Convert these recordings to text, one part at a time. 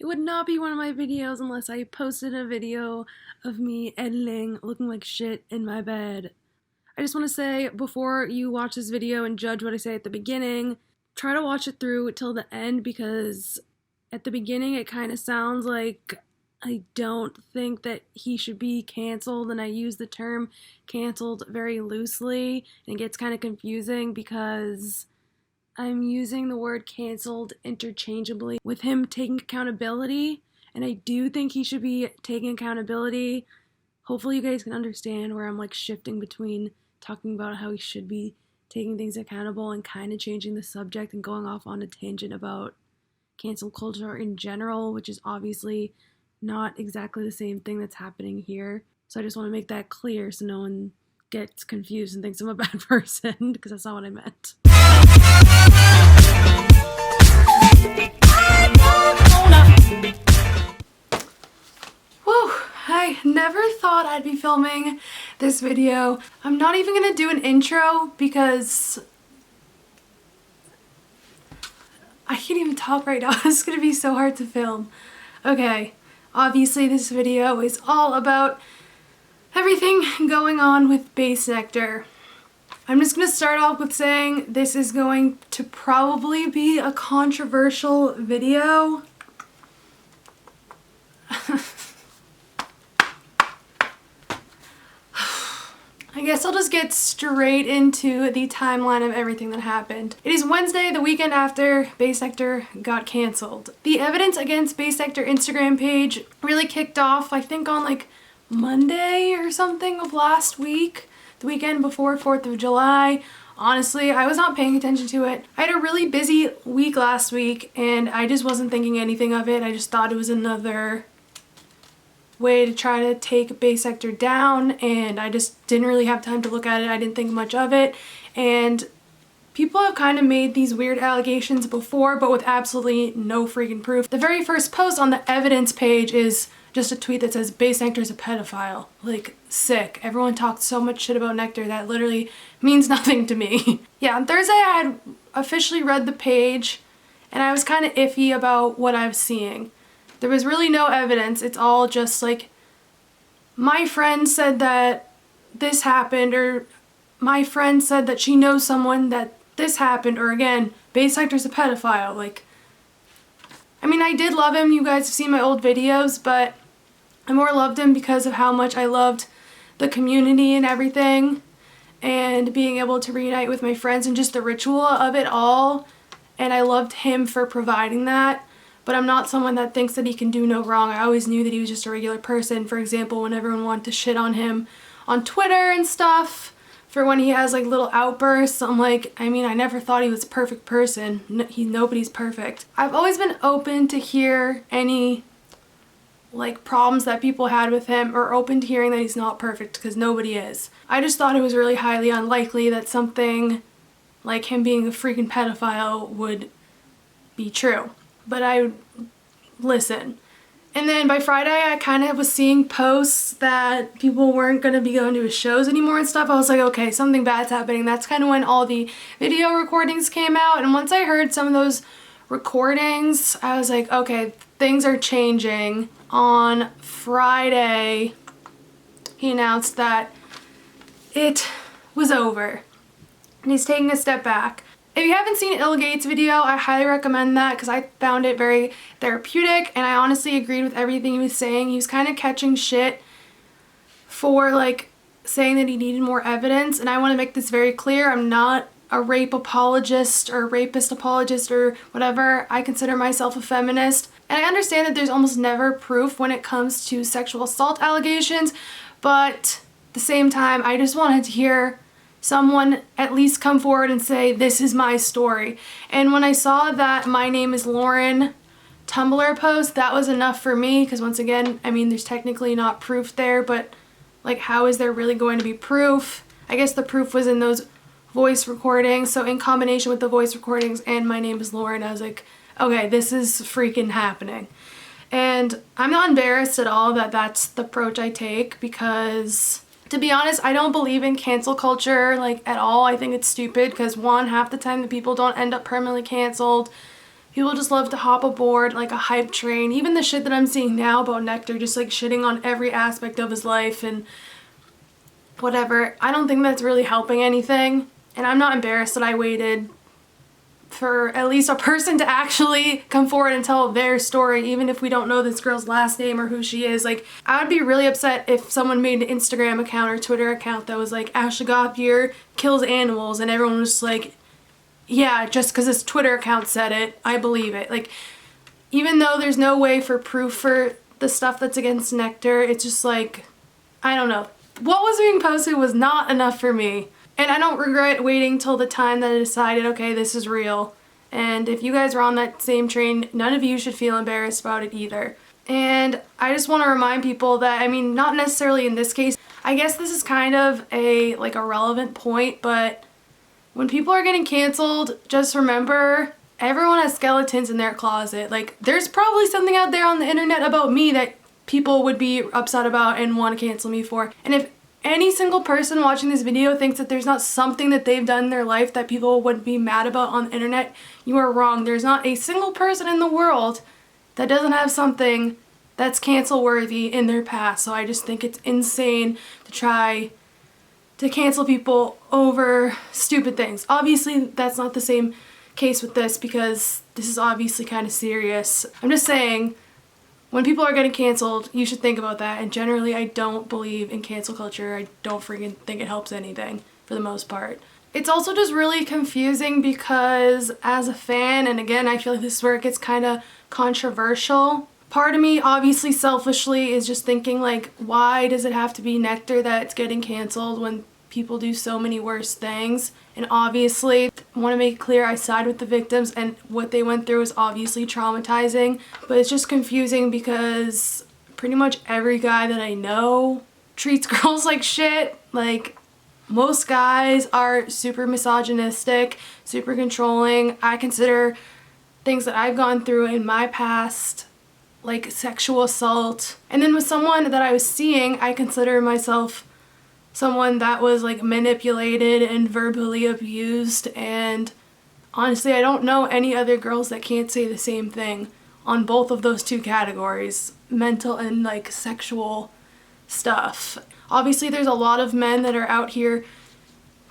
would not be one of my videos unless I posted a video of me editing, looking like shit in my bed. I just want to say, before you watch this video and judge what I say at the beginning, try to watch it through till the end, because at the beginning it kind of sounds like I don't think that he should be canceled, and I use the term canceled very loosely, and it gets kind of confusing because I'm using the word canceled interchangeably with him taking accountability, and I do think he should be taking accountability. Hopefully you guys can understand where I'm like shifting between talking about how he should be taking things accountable and kind of changing the subject and going off on a tangent about cancel culture in general, which is obviously not exactly the same thing that's happening here. So I just want to make that clear so no one gets confused and thinks I'm a bad person, because that's not what I meant. Whew, I never thought I'd be filming this video. I'm not even gonna do an intro because I can't even talk right now. It's gonna be so hard to film. Okay, obviously this video is all about everything going on with Bassnectar. I'm just gonna start off with saying this is going to probably be a controversial video. I guess I'll just get straight into the timeline of everything that happened. It is Wednesday, the weekend after Bassnectar got canceled. The evidence against Bassnectar Instagram page really kicked off, I think, on like Monday or something of last week, the weekend before 4th of July. Honestly, I was not paying attention to it. I had a really busy week last week and I just wasn't thinking anything of it. I just thought it was another way to try to take Bassnectar down, and I just didn't really have time to look at it. I didn't think much of it, and people have kind of made these weird allegations before, but with absolutely no freaking proof. The very first post on the evidence page is just a tweet that says Bassnectar's a pedophile. Like, sick. Everyone talked so much shit about Nectar that literally means nothing to me. Yeah, on Thursday I had officially read the page and I was kind of iffy about what I was seeing. There was really no evidence. It's all just like, my friend said that this happened, or my friend said that she knows someone that this happened, or again, Bassnectar's a pedophile. Like, I mean, I did love him. You guys have seen my old videos, but I more loved him because of how much I loved the community and everything, and being able to reunite with my friends and just the ritual of it all. And I loved him for providing that. But I'm not someone that thinks that he can do no wrong. I always knew that he was just a regular person. For example, when everyone wanted to shit on him on Twitter and stuff, for when he has like little outbursts, I'm like, I mean, I never thought he was a perfect person. Nobody's perfect. I've always been open to hear any like problems that people had with him, or open to hearing that he's not perfect, because nobody is. I just thought it was really highly unlikely that something like him being a freaking pedophile would be true. But I would listen. And then by Friday, I kind of was seeing posts that people weren't going to be going to his shows anymore and stuff. I was like, okay, something bad's happening. That's kind of when all the video recordings came out. And once I heard some of those recordings, I was like, okay, things are changing. On Friday, he announced that it was over and he's taking a step back. If you haven't seen Ilgate's video, I highly recommend that, because I found it very therapeutic, and I honestly agreed with everything he was saying. He was kind of catching shit for like saying that he needed more evidence, and I want to make this very clear. I'm not a rape apologist or rapist apologist or whatever. I consider myself a feminist, and I understand that there's almost never proof when it comes to sexual assault allegations, but at the same time, I just wanted to hear someone at least come forward and say, this is my story. And when I saw that My Name is Lauren Tumblr post, that was enough for me, because once again, I mean, there's technically not proof there, but like, how is there really going to be proof? I guess the proof was in those voice recordings. So in combination with the voice recordings and My Name is Lauren, I was like, okay, this is freaking happening. And I'm not embarrassed at all that that's the approach I take, because to be honest, I don't believe in cancel culture, like, at all. I think it's stupid, because one, half the time the people don't end up permanently canceled. People just love to hop aboard like a hype train. Even the shit that I'm seeing now about Nectar, just like shitting on every aspect of his life and whatever. I don't think that's really helping anything. And I'm not embarrassed that I waited for at least a person to actually come forward and tell their story, even if we don't know this girl's last name or who she is. Like, I would be really upset if someone made an Instagram account or Twitter account that was like, Ashley Gauthier kills animals, and everyone was just like, yeah, just because this Twitter account said it, I believe it. Like, even though there's no way for proof for the stuff that's against Nectar, it's just like, I don't know. What was being posted was not enough for me. And I don't regret waiting till the time that I decided, okay, this is real. And if you guys are on that same train, none of you should feel embarrassed about it either. And I just want to remind people that, I mean, not necessarily in this case, I guess this is kind of a relevant point, but when people are getting canceled, just remember, everyone has skeletons in their closet. Like, there's probably something out there on the internet about me that people would be upset about and want to cancel me for. And if any single person watching this video thinks that there's not something that they've done in their life that people would be mad about on the internet, you are wrong. There's not a single person in the world that doesn't have something that's cancel worthy in their past. So I just think it's insane to try to cancel people over stupid things. Obviously, that's not the same case with this because this is obviously kind of serious. I'm just saying, when people are getting canceled, you should think about that. And generally, I don't believe in cancel culture. I don't freaking think it helps anything for the most part. It's also just really confusing because as a fan, and again, I feel like this is where it gets kind of controversial. Part of me, obviously selfishly, is just thinking like, why does it have to be Nectar that's getting canceled when people do so many worse things? And obviously, I want to make it clear, I side with the victims and what they went through is obviously traumatizing, but it's just confusing because pretty much every guy that I know treats girls like shit. Like, most guys are super misogynistic, super controlling. I consider things that I've gone through in my past like sexual assault. And then with someone that I was seeing, I consider myself someone that was like manipulated and verbally abused, and honestly I don't know any other girls that can't say the same thing on both of those two categories, mental and like sexual stuff. Obviously there's a lot of men that are out here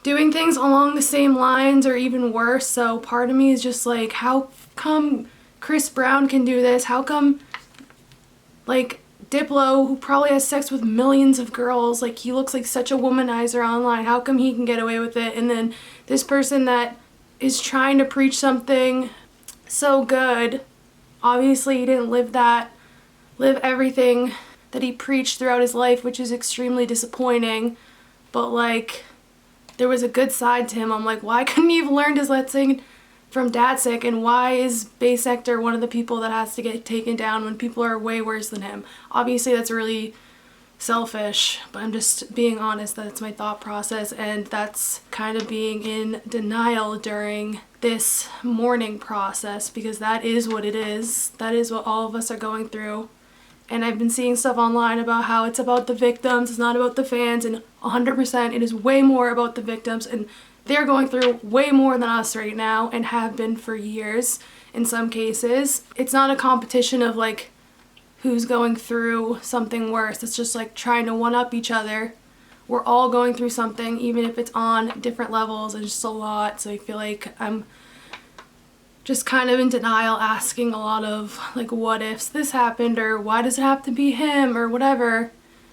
doing things along the same lines or even worse, so part of me is just like, how come Chris Brown can do this? How come like Diplo, who probably has sex with millions of girls, like he looks like such a womanizer online, how come he can get away with it? And then this person that is trying to preach something so good, obviously he didn't live everything that he preached throughout his life, which is extremely disappointing, but like there was a good side to him. I'm like, why couldn't he have learned his lesson from Datsick, and why is Bassnectar one of the people that has to get taken down when people are way worse than him? Obviously that's really selfish, but I'm just being honest, that's my thought process, and that's kind of being in denial during this mourning process, because that is what it is. That is what all of us are going through. And I've been seeing stuff online about how it's about the victims, it's not about the fans, and 100% it is way more about the victims, and they're going through way more than us right now and have been for years in some cases. It's not a competition of like who's going through something worse. It's just like trying to one-up each other. We're all going through something, even if it's on different levels. It's just a lot. So I feel like I'm just kind of in denial, asking a lot of like, what ifs this happened, or why does it have to be him, or whatever.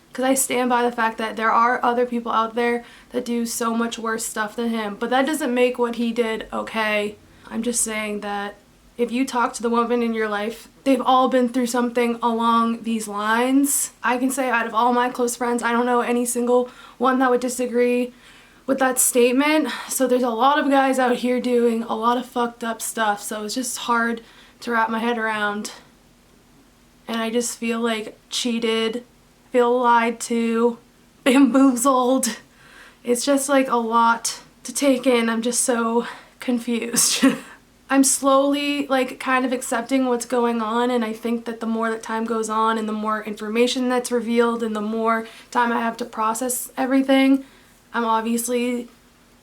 Because I stand by the fact that there are other people out there that do so much worse stuff than him. But that doesn't make what he did okay. I'm just saying that if you talk to the woman in your life, they've all been through something along these lines. I can say out of all my close friends, I don't know any single one that would disagree with that statement. So there's a lot of guys out here doing a lot of fucked up stuff. So it's just hard to wrap my head around. And I just feel like cheated, feel lied to, bamboozled. It's just like a lot to take in. I'm just so confused. I'm slowly like kind of accepting what's going on, and I think that the more that time goes on and the more information that's revealed and the more time I have to process everything, I'm obviously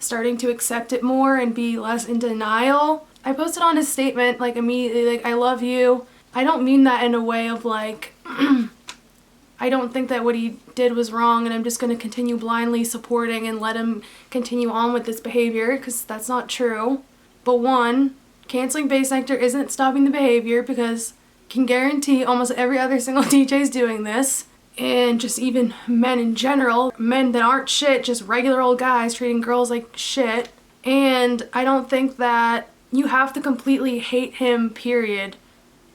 starting to accept it more and be less in denial. I posted on his statement like immediately, like, I love you. I don't mean that in a way of like, I don't think that what he did was wrong and I'm just going to continue blindly supporting and let him continue on with this behavior, because that's not true. But one, canceling Bassnectar isn't stopping the behavior, because I can guarantee almost every other single DJ is doing this. And just even men in general, men that aren't shit, just regular old guys treating girls like shit. And I don't think that you have to completely hate him, period.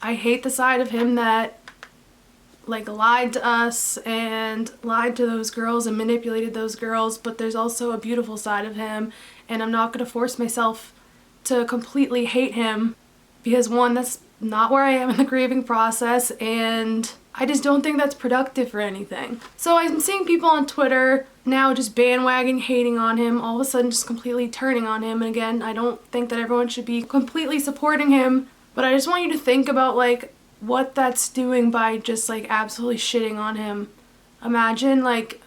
I hate the side of him that like lied to us and lied to those girls and manipulated those girls, but there's also a beautiful side of him, and I'm not going to force myself to completely hate him, because one, that's not where I am in the grieving process, and I just don't think that's productive for anything. So I'm seeing people on Twitter now just bandwagon hating on him, all of a sudden just completely turning on him. And again, I don't think that everyone should be completely supporting him, but I just want you to think about like what that's doing by just like absolutely shitting on him. Imagine like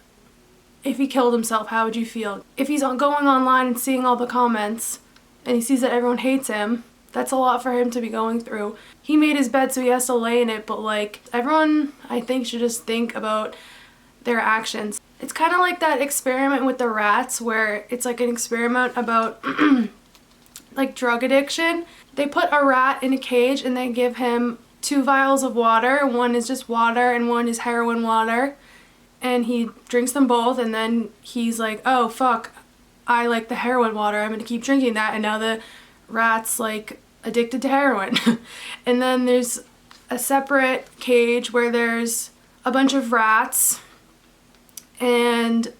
if he killed himself, how would you feel? If he's going online and seeing all the comments and he sees that everyone hates him, that's a lot for him to be going through. He made his bed, so he has to lay in it, but like everyone, I think, should just think about their actions. It's kind of like that experiment with the rats where it's like an experiment about like drug addiction. They put a rat in a cage and they give him 2 vials of water. One is just water and one is heroin water. And he drinks them both, and then he's like, oh fuck, I like the heroin water, I'm gonna keep drinking that. And now the rat's like addicted to heroin. And then there's a separate cage where there's a bunch of rats and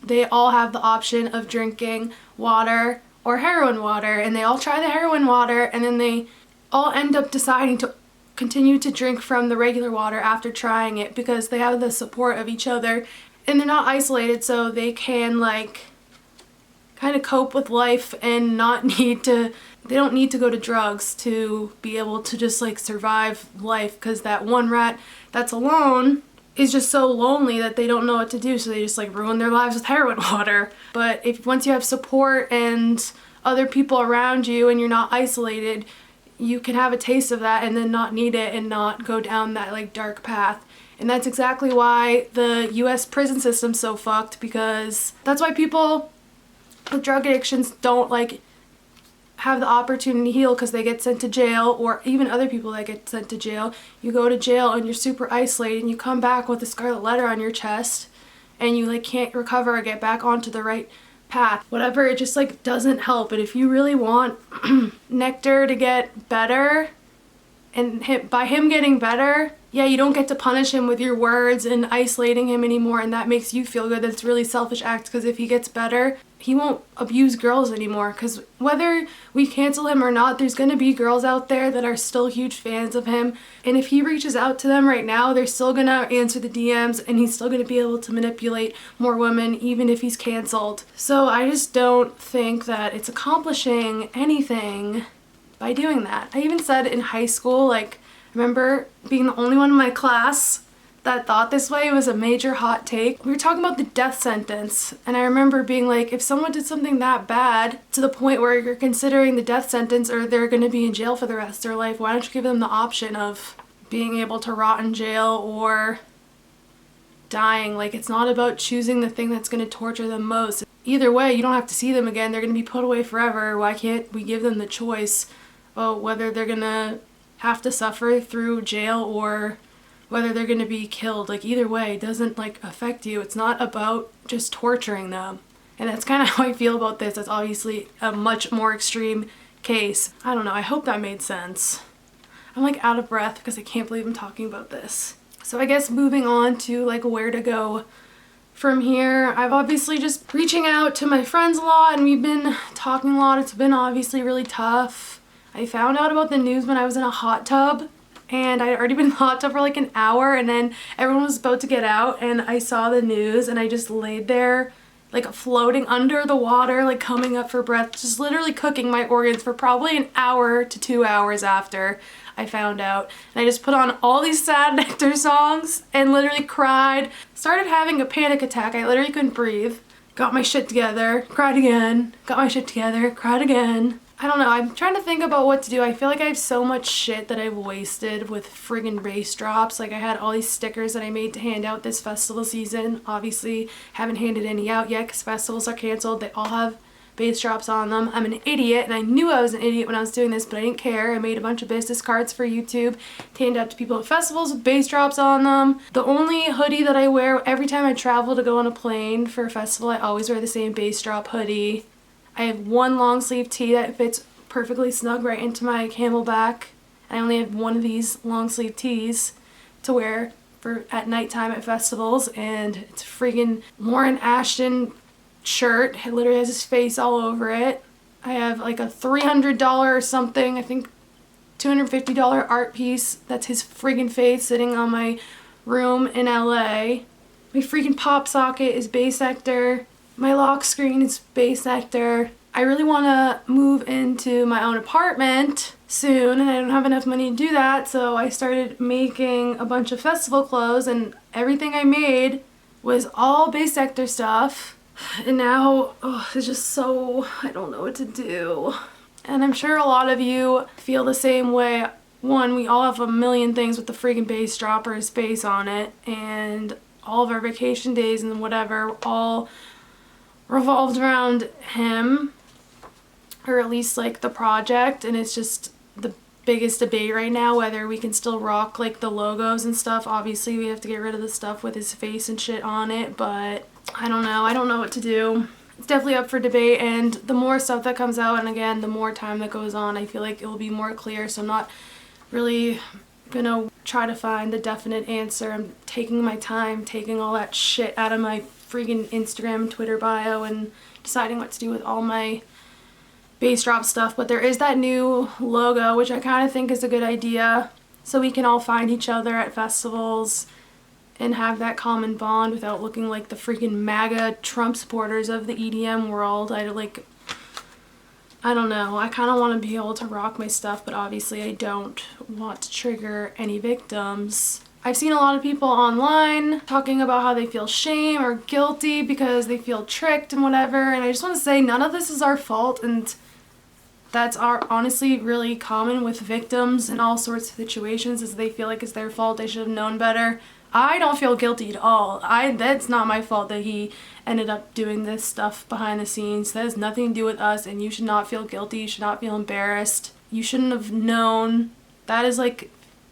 they all have the option of drinking water or heroin water, and they all try the heroin water, and then they all end up deciding to continue to drink from the regular water after trying it, because they have the support of each other and they're not isolated, so they can like kind of cope with life and they don't need to go to drugs to be able to just like survive life, because that one rat that's alone is just so lonely that they don't know what to do, so they just like ruin their lives with heroin water. But if once you have support and other people around you and you're not isolated, you can have a taste of that and then not need it and not go down that like dark path. And that's exactly why the US prison system's so fucked, because that's why people with drug addictions don't like have the opportunity to heal, because they get sent to jail, or even other people that get sent to jail. You go to jail and you're super isolated and you come back with a scarlet letter on your chest and you like can't recover or get back onto the right path. Whatever, it just like doesn't help. And if you really want Nectar to get better, and by him getting better, yeah, you don't get to punish him with your words and isolating him anymore, and that makes you feel good. That's a really selfish act, because if he gets better, he won't abuse girls anymore. Because whether we cancel him or not, there's gonna be girls out there that are still huge fans of him, and if he reaches out to them right now, they're still gonna answer the DMs and he's still gonna be able to manipulate more women even if he's canceled. So I just don't think that it's accomplishing anything by doing that. I even said in high school, like, I remember being the only one in my class that thought this way. It was a major hot take. We were talking about the death sentence, and I remember being like, if someone did something that bad to the point where you're considering the death sentence or they're going to be in jail for the rest of their life, why don't you give them the option of being able to rot in jail or dying? Like, it's not about choosing the thing that's going to torture them most. Either way, you don't have to see them again. They're going to be put away forever. Why can't we give them the choice of whether they're going to have to suffer through jail or whether they're going to be killed? Like, either way, it doesn't like affect you. It's not about just torturing them. And that's kind of how I feel about this. It's obviously a much more extreme case. I don't know, I hope that made sense. I'm like out of breath because I can't believe I'm talking about this. So I guess moving on to like where to go from here, I've obviously just reaching out to my friends a lot, and we've been talking a lot. It's been obviously really tough. I found out about the news when I was in a hot tub, and I had already been in the hot tub for like an hour, and then everyone was about to get out and I saw the news and I just laid there like floating under the water, like coming up for breath, just literally cooking my organs for probably an hour to 2 hours after I found out. And I just put on all these sad Nectar songs and literally cried, started having a panic attack. I literally couldn't breathe. Got my shit together, cried again, got my shit together, cried again. I don't know, I'm trying to think about what to do. I feel like I have so much shit that I've wasted with friggin' bass drops. Like I had all these stickers that I made to hand out this festival season. Obviously haven't handed any out yet because festivals are canceled. They all have bass drops on them. I'm an idiot, and I knew I was an idiot when I was doing this, but I didn't care. I made a bunch of business cards for YouTube to hand out to people at festivals with bass drops on them. The only hoodie that I wear every time I travel to go on a plane for a festival, I always wear the same bass drop hoodie. I have one long sleeve tee that fits perfectly snug right into my camelback. I only have one of these long sleeve tees to wear for at nighttime at festivals, and it's a freaking Lauren Ashton shirt. It literally has his face all over it. I have like a $300 or something, I think $250 art piece that's his friggin' face sitting on my room in LA. My freaking pop socket is Bassnectar. My lock screen is Bassnectar. I really want to move into my own apartment soon, and I don't have enough money to do that, so I started making a bunch of festival clothes, and everything I made was all Bassnectar stuff. And now, it's just so, I don't know what to do. And I'm sure a lot of you feel the same way. One, we all have a million things with the freaking bass drop or his face on it, and all of our vacation days and whatever all revolved around him, or at least like the project, and it's just the biggest debate right now whether we can still rock like the logos and stuff. Obviously we have to get rid of the stuff with his face and shit on it, but I don't know what to do. It's definitely up for debate, and the more stuff that comes out, and again the more time that goes on, I feel like it will be more clear, so I'm not really gonna try to find the definite answer. I'm taking my time, taking all that shit out of my freaking Instagram, Twitter bio, and deciding what to do with all my bass drop stuff. But there is that new logo, which I kind of think is a good idea, so we can all find each other at festivals and have that common bond without looking like the freaking MAGA Trump supporters of the EDM world. I don't know. I kind of want to be able to rock my stuff, but obviously I don't want to trigger any victims. I've seen a lot of people online talking about how they feel shame or guilty because they feel tricked and whatever, and I just want to say none of this is our fault, and that's honestly really common with victims in all sorts of situations, is they feel like it's their fault, they should have known better. I don't feel guilty at all. That's not my fault that he ended up doing this stuff behind the scenes. That has nothing to do with us, and you should not feel guilty. You should not feel embarrassed. You shouldn't have known. That is like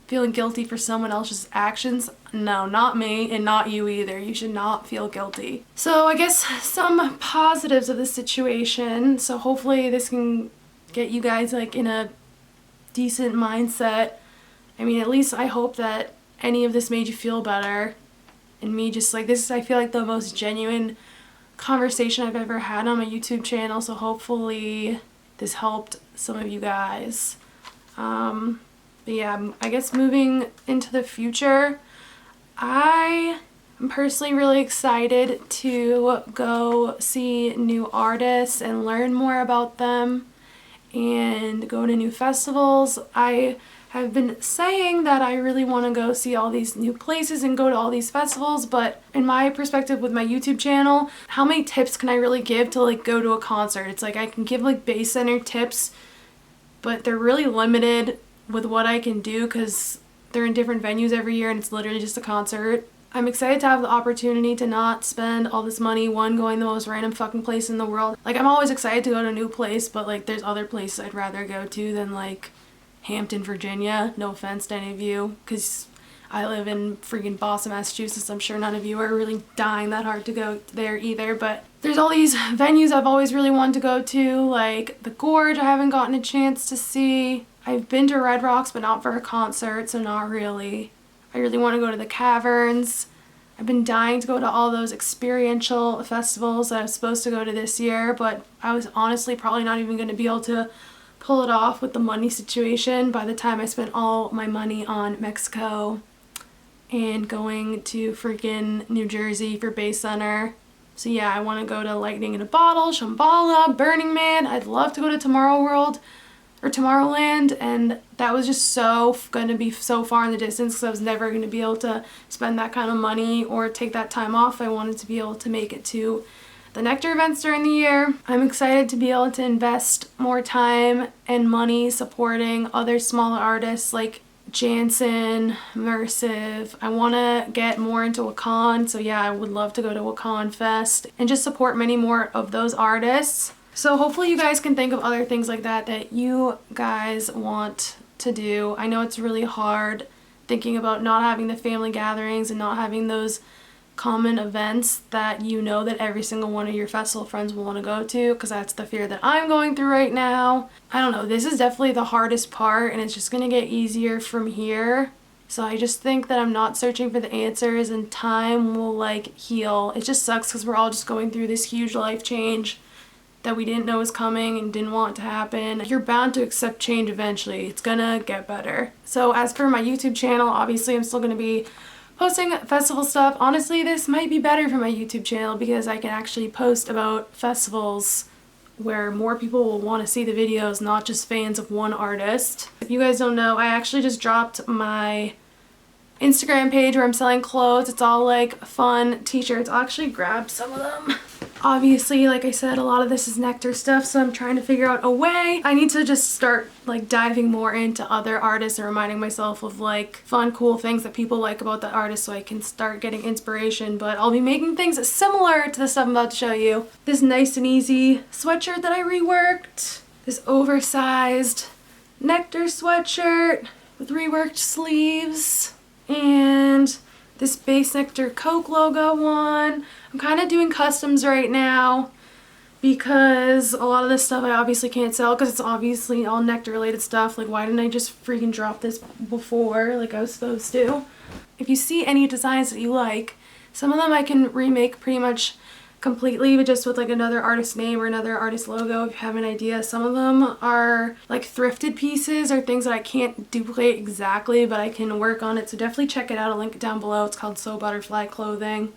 feeling guilty for someone else's actions. No, not me, and not you either. You should not feel guilty. So I guess some positives of this situation. So hopefully this can get you guys like in a decent mindset. I mean, at least I hope that any of this made you feel better. And me just like, this is, I feel like, the most genuine conversation I've ever had on my YouTube channel, so hopefully this helped some of you guys. But yeah, I guess moving into the future, I am personally really excited to go see new artists and learn more about them and go to new festivals. I have been saying that I really want to go see all these new places and go to all these festivals, but in my perspective with my YouTube channel, how many tips can I really give to like go to a concert? It's like I can give like Basscenter tips, but they're really limited with what I can do because they're in different venues every year and it's literally just a concert. I'm excited to have the opportunity to not spend all this money, one, going the most random fucking place in the world. Like, I'm always excited to go to a new place, but like there's other places I'd rather go to than like Hampton, Virginia. No offense to any of you, because I live in freaking Boston, Massachusetts. I'm sure none of you are really dying that hard to go there either, but there's all these venues I've always really wanted to go to, like the Gorge I haven't gotten a chance to see. I've been to Red Rocks, but not for a concert, so not really. I really want to go to the Caverns. I've been dying to go to all those experiential festivals that I was supposed to go to this year, but I was honestly probably not even going to be able to pull it off with the money situation by the time I spent all my money on Mexico and going to freaking New Jersey for Basscenter. So yeah, I want to go to Lightning in a Bottle, Shambhala, Burning Man. I'd love to go to Tomorrowland, and that was just so going to be so far in the distance because I was never going to be able to spend that kind of money or take that time off. I wanted to be able to make it to the Nectar events during the year. I'm excited to be able to invest more time and money supporting other smaller artists like Jansen, Mersive. I want to get more into Wakan, so yeah, I would love to go to Wakan Fest and just support many more of those artists. So hopefully you guys can think of other things like that you guys want to do. I know it's really hard thinking about not having the family gatherings and not having those common events that you know that every single one of your festival friends will want to go to, because that's the fear that I'm going through right now. I don't know, this is definitely the hardest part, and it's just gonna get easier from here. So I just think that I'm not searching for the answers, and time will like heal. It just sucks because we're all just going through this huge life change that we didn't know was coming and didn't want to happen. You're bound to accept change eventually. It's gonna get better. So as for my YouTube channel, obviously I'm still gonna be posting festival stuff. Honestly, this might be better for my YouTube channel because I can actually post about festivals where more people will want to see the videos, not just fans of one artist. If you guys don't know, I actually just dropped my Instagram page where I'm selling clothes. It's all like fun t-shirts. I'll actually grab some of them. Obviously, like I said, a lot of this is Nectar stuff, so I'm trying to figure out a way. I need to just start like diving more into other artists and reminding myself of like fun, cool things that people like about the artist so I can start getting inspiration. But I'll be making things similar to the stuff I'm about to show you. This nice and easy sweatshirt that I reworked. This oversized Nectar sweatshirt with reworked sleeves. And this Bassnectar Coke logo one. I'm kind of doing customs right now because a lot of this stuff I obviously can't sell because it's obviously all Nectar related stuff. Like, why didn't I just freaking drop this before like I was supposed to? If you see any designs that you like, some of them I can remake pretty much completely, but just with like another artist name or another artist logo if you have an idea. Some of them are like thrifted pieces or things that I can't duplicate exactly, but I can work on it, so definitely check it out. I'll link it down below. It's called So Butterfly Clothing.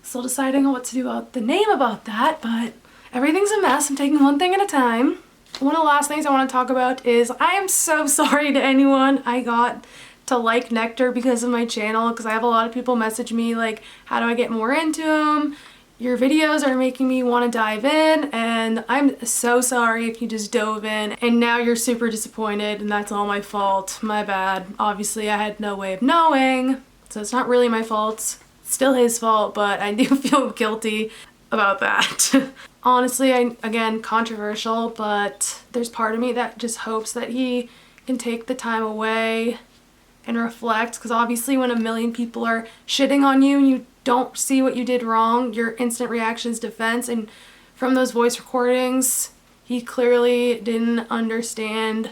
Still deciding on what to do about the name about that, but everything's a mess. I'm taking one thing at a time. One of the last things I want to talk about is I am so sorry to anyone I got to like Nectar because of my channel, because I have a lot of people message me like, how do I get more into them? Your videos are making me want to dive in, and I'm so sorry if you just dove in and now you're super disappointed and that's all my fault. My bad. Obviously I had no way of knowing, so it's not really my fault. It's still his fault, but I do feel guilty about that. Honestly, again, controversial, but there's part of me that just hopes that he can take the time away and reflect, because obviously when a million people are shitting on you and you don't see what you did wrong, your instant reaction is defense, and from those voice recordings, he clearly didn't understand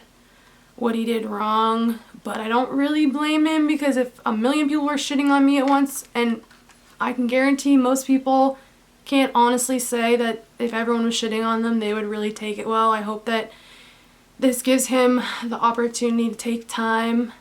what he did wrong. But I don't really blame him, because if a million people were shitting on me at once, and I can guarantee most people can't honestly say that if everyone was shitting on them, they would really take it well. I hope that this gives him the opportunity to take time,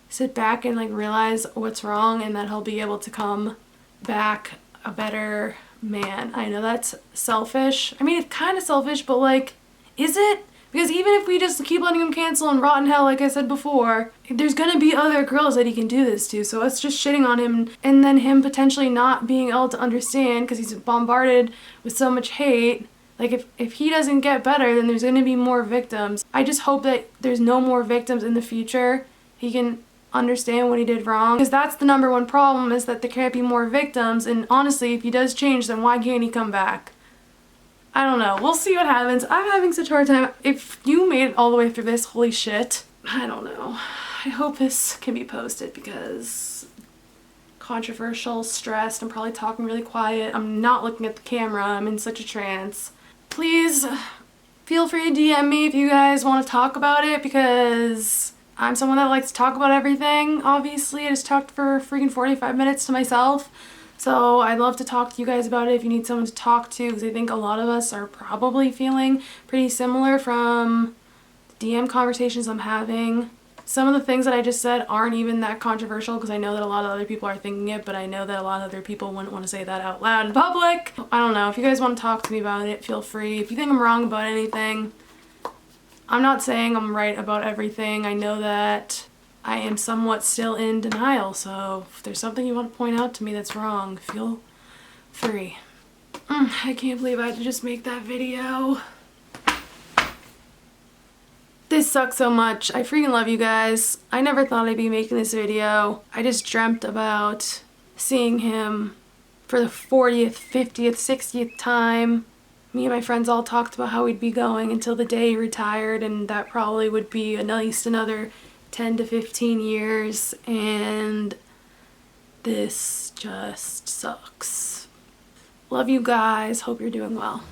sit back and like realize what's wrong, and that he'll be able to come back a better man. I know that's selfish. I mean, it's kind of selfish, but like, is it? Because even if we just keep letting him cancel and rot in hell, like I said before, there's gonna be other girls that he can do this to. So us just shitting on him and then him potentially not being able to understand because he's bombarded with so much hate. Like, if he doesn't get better, then there's gonna be more victims. I just hope that there's no more victims in the future. He can understand what he did wrong, because that's the number one problem, is that there can't be more victims. And honestly, if he does change, then why can't he come back? I don't know. We'll see what happens. I'm having such a hard time. If you made it all the way through this, holy shit. I don't know. I hope this can be posted, because controversial, stressed, I'm probably talking really quiet. I'm not looking at the camera. I'm in such a trance. Please feel free to DM me if you guys want to talk about it, because I'm someone that likes to talk about everything. Obviously, I just talked for freaking 45 minutes to myself. So I'd love to talk to you guys about it if you need someone to talk to, because I think a lot of us are probably feeling pretty similar from the DM conversations I'm having. Some of the things that I just said aren't even that controversial, because I know that a lot of other people are thinking it, but I know that a lot of other people wouldn't want to say that out loud in public. I don't know. If you guys want to talk to me about it, feel free. If you think I'm wrong about anything, I'm not saying I'm right about everything. I know that I am somewhat still in denial, so if there's something you want to point out to me that's wrong, feel free. I can't believe I had to just make that video. This sucks so much. I freaking love you guys. I never thought I'd be making this video. I just dreamt about seeing him for the 40th, 50th, 60th time. Me and my friends all talked about how we'd be going until the day he retired, and that probably would be at least another 10 to 15 years, and this just sucks. Love you guys. Hope you're doing well.